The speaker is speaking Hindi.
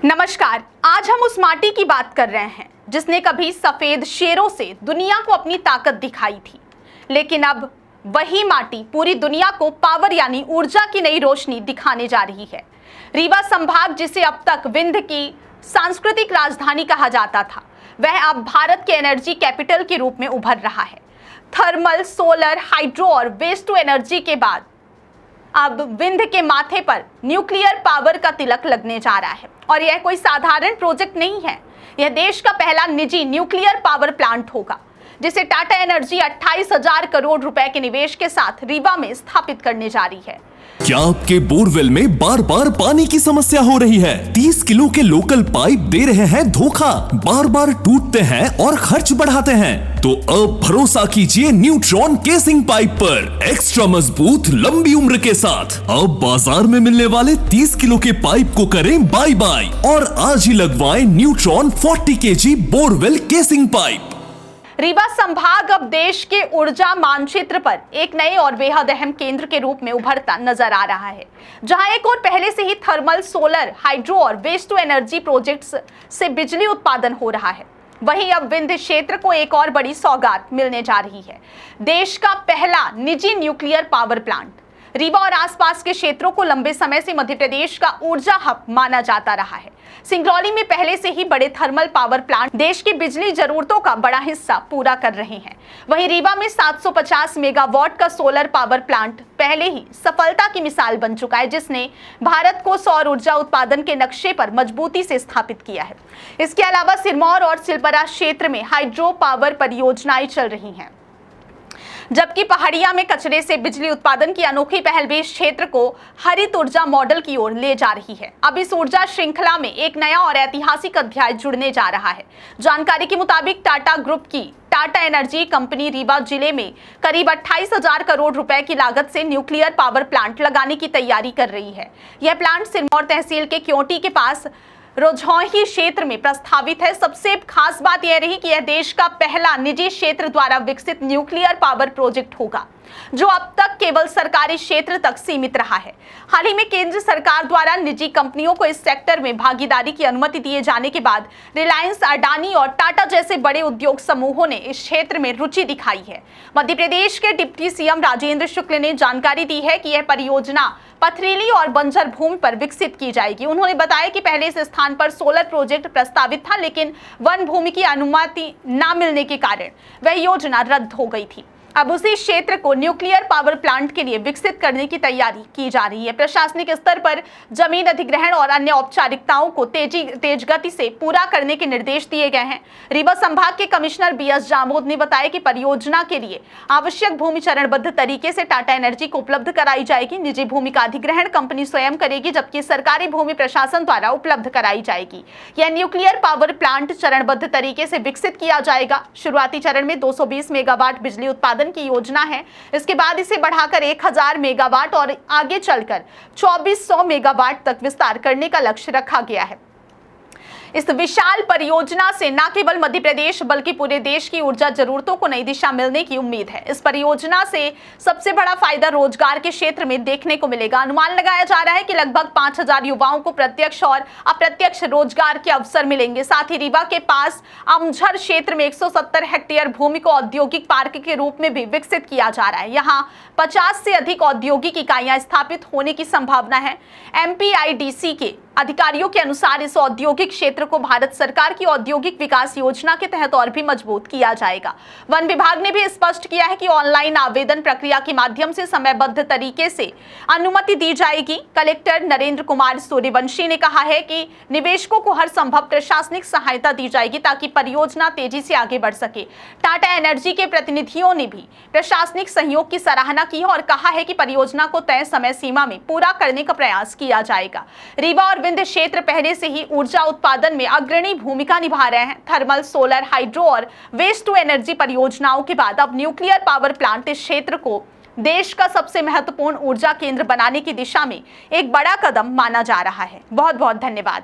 नमस्कार। आज हम उस माटी की बात कर रहे हैं जिसने कभी सफेद शेरों से दुनिया को अपनी ताकत दिखाई थी, लेकिन अब वही माटी पूरी दुनिया को पावर यानी ऊर्जा की नई रोशनी दिखाने जा रही है। रीवा संभाग, जिसे अब तक विंध्य की सांस्कृतिक राजधानी कहा जाता था, वह अब भारत के एनर्जी कैपिटल के रूप में उभर रहा है। थर्मल, सोलर, हाइड्रो और वेस्ट टू एनर्जी के बाद अब विंध्य के माथे पर न्यूक्लियर पावर का तिलक लगने जा रहा है। और यह कोई साधारण प्रोजेक्ट नहीं है, यह देश का पहला निजी न्यूक्लियर पावर प्लांट होगा, जिसे टाटा एनर्जी 28,000 करोड़ रुपए के निवेश के साथ रीवा में स्थापित करने जा रही है। क्या आपके बोरवेल में बार बार पानी की समस्या हो रही है? 30 किलो के लोकल पाइप दे रहे हैं धोखा, बार बार टूटते हैं और खर्च बढ़ाते हैं? तो अब भरोसा कीजिए न्यूट्रॉन केसिंग पाइप पर, एक्स्ट्रा मजबूत, लंबी उम्र के साथ। अब बाजार में मिलने वाले 30 किलो के पाइप को करें बाय बाय और आज ही लगवाएं neutron 40 kg borewell casing pipe. Rewa संभाग अब देश के ऊर्जा मानचित्र पर एक नए और बेहद अहम केंद्र के रूप में उभरता नजर आ रहा है, जहां एक और पहले से ही थर्मल, सोलर, हाइड्रो और वेस्ट टू एनर्जी प्रोजेक्ट्स से बिजली उत्पादन हो रहा है। वहीं अब विंध्य क्षेत्र को एक और बड़ी सौगात मिलने जा रही है, देश का पहला निजी न्यूक्लियर पावर प्लांट। रीवा और आसपास के क्षेत्रों को लंबे समय से मध्य प्रदेश का ऊर्जा हब माना जाता रहा है। सिंगरौली में पहले से ही बड़े थर्मल पावर प्लांट देश की बिजली जरूरतों का बड़ा हिस्सा पूरा कर रहे हैं। वहीं रीवा में 750 मेगावाट का सोलर पावर प्लांट पहले ही सफलता की मिसाल बन चुका है, जिसने भारत को सौर ऊर्जा उत्पादन के नक्शे पर मजबूती से स्थापित किया है। इसके अलावा सिरमौर और सिलपरा क्षेत्र में हाइड्रो पावर परियोजनाएं चल रही हैं, जबकि पहाड़िया में कचरे से बिजली उत्पादन की अनोखी पहल भी इस क्षेत्र को हरित ऊर्जा मॉडल की ओर ले जा रही है। अब इस ऊर्जा श्रृंखला में एक नया और ऐतिहासिक अध्याय जुड़ने जा रहा है। जानकारी के मुताबिक टाटा ग्रुप की टाटा एनर्जी कंपनी रीवा जिले में करीब 28,000 करोड़ रुपए की लागत से न्यूक्लियर पावर प्लांट लगाने की तैयारी कर रही है। यह प्लांट सिरमौर तहसील के क्योंटी के पास रोजौही क्षेत्र में प्रस्तावित है। सबसे खास बात यह रही कि यह देश का पहला निजी क्षेत्र द्वारा विकसित न्यूक्लियर पावर प्रोजेक्ट होगा, जो अब तक केवल सरकारी क्षेत्र तक सीमित रहा है। हाल ही में केंद्र सरकार द्वारा निजी कंपनियों को इस सेक्टर में भागीदारी की अनुमति दिए जाने के बाद रिलायंस, अडानी और टाटा जैसे बड़े उद्योग समूहों ने इस क्षेत्र में रुचि दिखाई है। मध्य प्रदेश के डिप्टी सीएम राजेंद्र शुक्ल ने जानकारी दी है कि यह परियोजना पथरीली और बंजर भूमि पर विकसित की जाएगी। उन्होंने बताया कि पहले इस स्थान पर सोलर प्रोजेक्ट प्रस्तावित था, लेकिन वन भूमि की अनुमति न मिलने के कारण वह योजना रद्द हो गई थी। अब उसी क्षेत्र को न्यूक्लियर पावर प्लांट के लिए विकसित करने की तैयारी की जा रही है। प्रशासनिक स्तर पर जमीन अधिग्रहण और अन्य औपचारिकताओं को तेज गति से पूरा करने के निर्देश दिए गए हैं। रीवा संभाग के कमिश्नर बीएस जामोद ने बताया कि परियोजना के लिए आवश्यक भूमि चरणबद्ध तरीके से टाटा एनर्जी को उपलब्ध कराई जाएगी। निजी भूमि का अधिग्रहण कंपनी स्वयं करेगी, जबकि सरकारी भूमि प्रशासन द्वारा उपलब्ध कराई जाएगी। यह न्यूक्लियर पावर प्लांट चरणबद्ध तरीके से विकसित किया जाएगा। शुरुआती चरण में 220 मेगावाट बिजली उत्पादन की योजना है। इसके बाद इसे बढ़ाकर 1000 मेगावाट और आगे चलकर 2400 मेगावाट तक विस्तार करने का लक्ष्य रखा गया है। इस विशाल परियोजना से न केवल मध्य प्रदेश बल्कि पूरे देश की ऊर्जा जरूरतों को नई दिशा मिलने की उम्मीद है। इस परियोजना से सबसे बड़ा फायदा रोजगार के क्षेत्र में देखने को मिलेगा। अनुमान लगाया जा रहा है कि लगभग 5,000 युवाओं को प्रत्यक्ष और अप्रत्यक्ष रोजगार के अवसर मिलेंगे। साथ ही रीवा के पास अमझर क्षेत्र में 170 हेक्टेयर भूमि को औद्योगिक पार्क के रूप में भी विकसित किया जा रहा है। यहाँ 50 से अधिक औद्योगिक इकाइयां स्थापित होने की संभावना है। MPIDC के अधिकारियों के अनुसार इस औद्योगिक क्षेत्र को भारत सरकार की औद्योगिक विकास योजना के तहत और भी मजबूत किया जाएगा। वन विभाग ने भी स्पष्ट किया है कि ऑनलाइन आवेदन प्रक्रिया के माध्यम से समयबद्ध तरीके से अनुमति दी जाएगी। कलेक्टर नरेंद्र कुमार सूर्यवंशी ने कहा है कि निवेशकों को हर संभव प्रशासनिक सहायता दी जाएगी ताकि परियोजना तेजी से आगे बढ़ सके। टाटा एनर्जी के प्रतिनिधियों ने भी प्रशासनिक सहयोग की सराहना की है और कहा है कि परियोजना को तय समय सीमा में पूरा करने का प्रयास किया जाएगा। रीवा और विंध्य क्षेत्र पहले से ही ऊर्जा उत्पादन में अग्रणी भूमिका निभा रहे हैं। थर्मल, सोलर, हाइड्रो और वेस्ट टू एनर्जी परियोजनाओं के बाद अब न्यूक्लियर पावर प्लांट इस क्षेत्र को देश का सबसे महत्वपूर्ण ऊर्जा केंद्र बनाने की दिशा में एक बड़ा कदम माना जा रहा है। बहुत बहुत धन्यवाद।